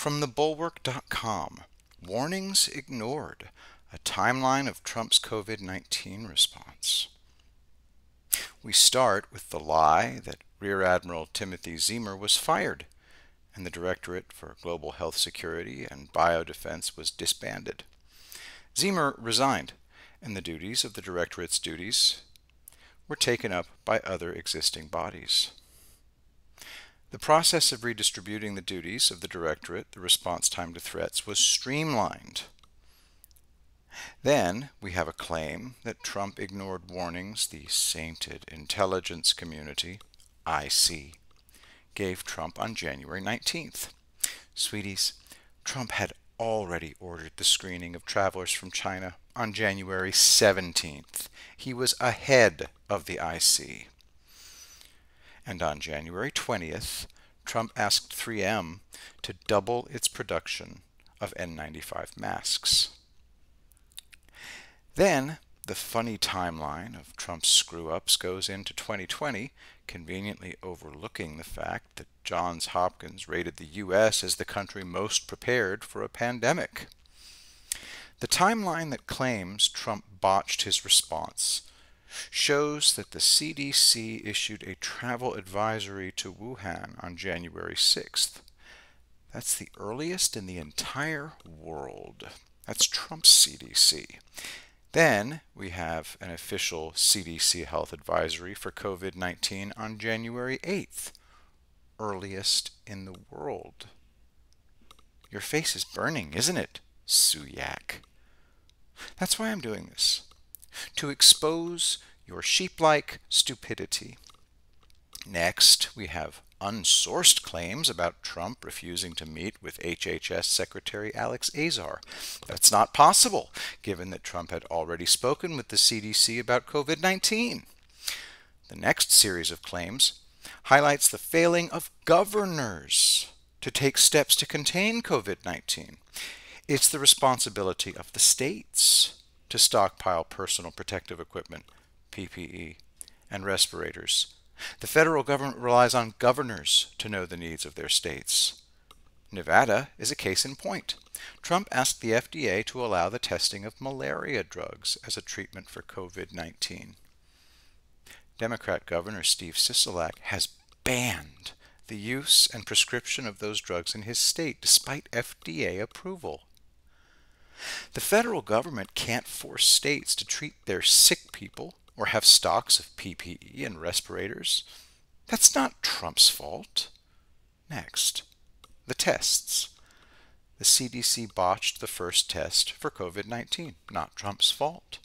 From the Bulwark.com, warnings ignored, a timeline of Trump's COVID-19 response. We start with the lie that Rear Admiral Timothy Ziemer was fired and the Directorate for Global Health Security and Biodefense was disbanded. Ziemer resigned, and the duties of the Directorate's duties were taken up by other existing bodies. The process of redistributing the duties of the Directorate, the response time to threats, was streamlined. Then we have a claim that Trump ignored warnings the sainted intelligence community, IC, gave Trump on January 19th. Sweeties, Trump had already ordered the screening of travelers from China on January 17th. He was ahead of the IC. And on January 20th, Trump asked 3M to double its production of N95 masks. Then the funny timeline of Trump's screw-ups goes into 2020, conveniently overlooking the fact that Johns Hopkins rated the U.S. as the country most prepared for a pandemic. The timeline that claims Trump botched his response shows that the CDC issued a travel advisory to Wuhan on January 6th. That's the earliest in the entire world. That's Trump's CDC. Then we have an official CDC health advisory for COVID-19 on January 8th, earliest in the world. Your face is burning, isn't it, Suyak? That's why I'm doing this, to expose your sheep-like stupidity. Next, we have unsourced claims about Trump refusing to meet with HHS Secretary Alex Azar. That's not possible, given that Trump had already spoken with the CDC about COVID-19. The next series of claims highlights the failing of governors to take steps to contain COVID-19. It's the responsibility of the states to stockpile personal protective equipment, PPE, and respirators. The federal government relies on governors to know the needs of their states. Nevada is a case in point. Trump asked the FDA to allow the testing of malaria drugs as a treatment for COVID-19. Democrat Governor Steve Sisolak has banned the use and prescription of those drugs in his state, despite FDA approval. The federal government can't force states to treat their sick people or have stocks of PPE and respirators. That's not Trump's fault. Next, the tests. The CDC botched the first test for COVID-19, not Trump's fault.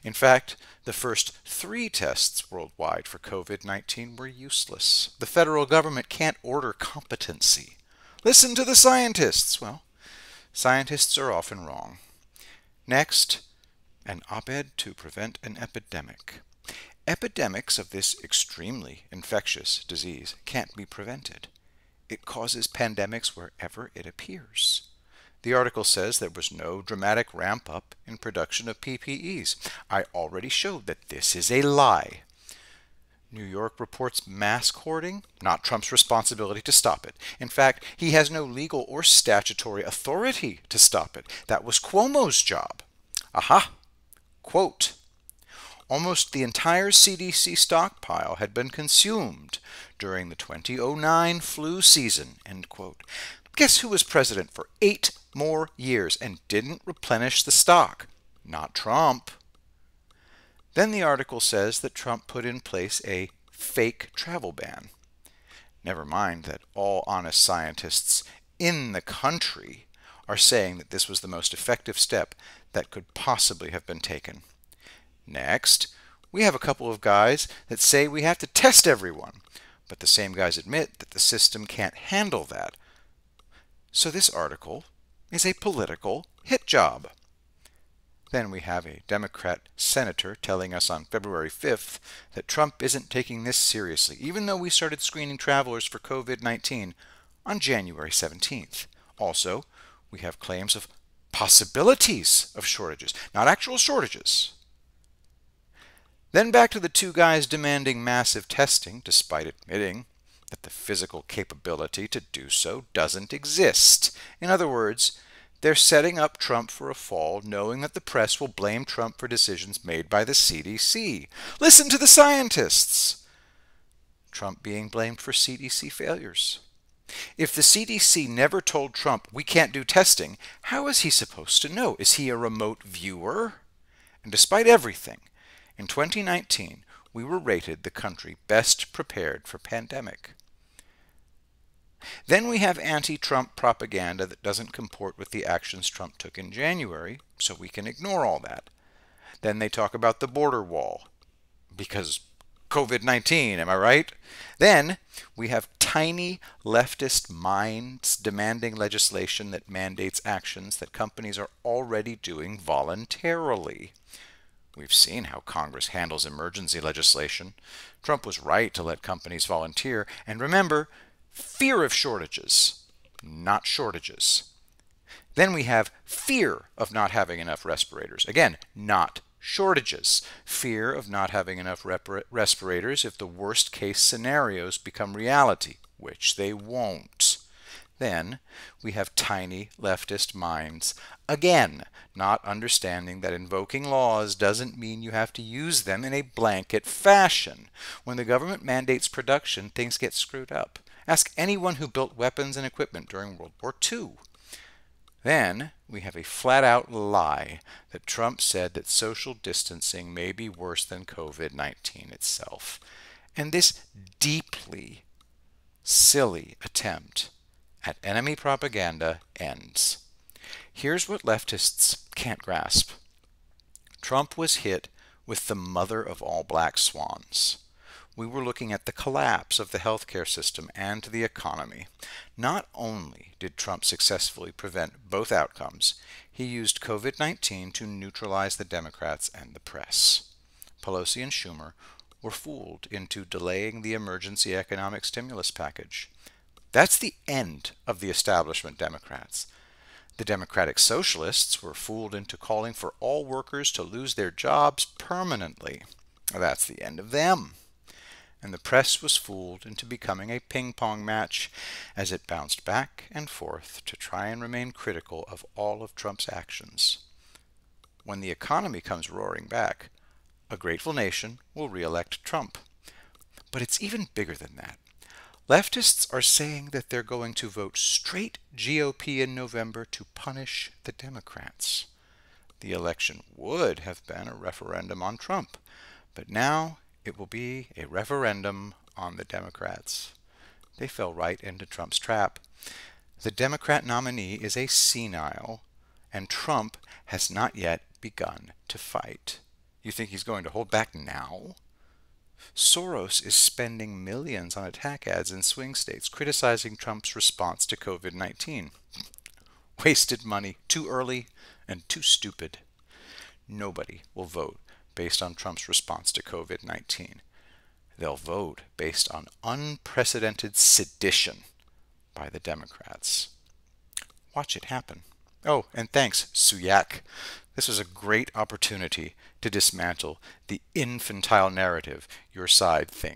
In fact, the first 3 tests worldwide for COVID-19 were useless. The federal government can't order competency. Listen to the scientists. Well, scientists are often wrong. Next, an op-ed to prevent an epidemic. Epidemics of this extremely infectious disease can't be prevented. It causes pandemics wherever it appears. The article says there was no dramatic ramp-up in production of PPEs. I already showed that this is a lie. New York reports mask hoarding, not Trump's responsibility to stop it. In fact, he has no legal or statutory authority to stop it. That was Cuomo's job. Aha! Quote, almost the entire CDC stockpile had been consumed during the 2009 flu season, end quote. Guess who was president for 8 more years and didn't replenish the stock? Not Trump. Then the article says that Trump put in place a fake travel ban. Never mind that all honest scientists in the country are saying that this was the most effective step that could possibly have been taken. Next, we have a couple of guys that say we have to test everyone, but the same guys admit that the system can't handle that. So this article is a political hit job. Then we have a Democrat senator telling us on February 5th that Trump isn't taking this seriously, even though we started screening travelers for COVID-19 on January 17th. Also, we have claims of possibilities of shortages, not actual shortages. Then back to the 2 guys demanding massive testing, despite admitting that the physical capability to do so doesn't exist. In other words, they're setting up Trump for a fall, knowing that the press will blame Trump for decisions made by the CDC. Listen to the scientists! Trump being blamed for CDC failures. If the CDC never told Trump we can't do testing, how is he supposed to know? Is he a remote viewer? And despite everything, in 2019, we were rated the country best prepared for pandemic. Then we have anti-Trump propaganda that doesn't comport with the actions Trump took in January, so we can ignore all that. Then they talk about the border wall, because COVID-19, am I right? Then we have tiny leftist minds demanding legislation that mandates actions that companies are already doing voluntarily. We've seen how Congress handles emergency legislation. Trump was right to let companies volunteer. And remember, fear of shortages, not shortages. Then we have fear of not having enough respirators. Again, not shortages. Fear of not having enough respirators if the worst case scenarios become reality, which they won't. Then we have tiny leftist minds, again, not understanding that invoking laws doesn't mean you have to use them in a blanket fashion. When the government mandates production, things get screwed up. Ask anyone who built weapons and equipment during World War II. Then we have a flat-out lie that Trump said that social distancing may be worse than COVID-19 itself. And this deeply silly attempt at enemy propaganda ends. Here's what leftists can't grasp. Trump was hit with the mother of all black swans. We were looking at the collapse of the healthcare system and the economy. Not only did Trump successfully prevent both outcomes, he used COVID-19 to neutralize the Democrats and the press. Pelosi and Schumer were fooled into delaying the emergency economic stimulus package. That's the end of the establishment Democrats. The Democratic Socialists were fooled into calling for all workers to lose their jobs permanently. That's the end of them. And the press was fooled into becoming a ping-pong match as it bounced back and forth to try and remain critical of all of Trump's actions. When the economy comes roaring back, a grateful nation will re-elect Trump. But it's even bigger than that. Leftists are saying that they're going to vote straight GOP in November to punish the Democrats. The election would have been a referendum on Trump, but now it will be a referendum on the Democrats. They fell right into Trump's trap. The Democrat nominee is a senile, and Trump has not yet begun to fight. You think he's going to hold back now? Soros is spending millions on attack ads in swing states criticizing Trump's response to COVID-19. Wasted money, too early, and too stupid. Nobody will vote based on Trump's response to COVID-19. They'll vote based on unprecedented sedition by the Democrats. Watch it happen. Oh, and thanks, Suyak. This was a great opportunity to dismantle the infantile narrative your side thinks.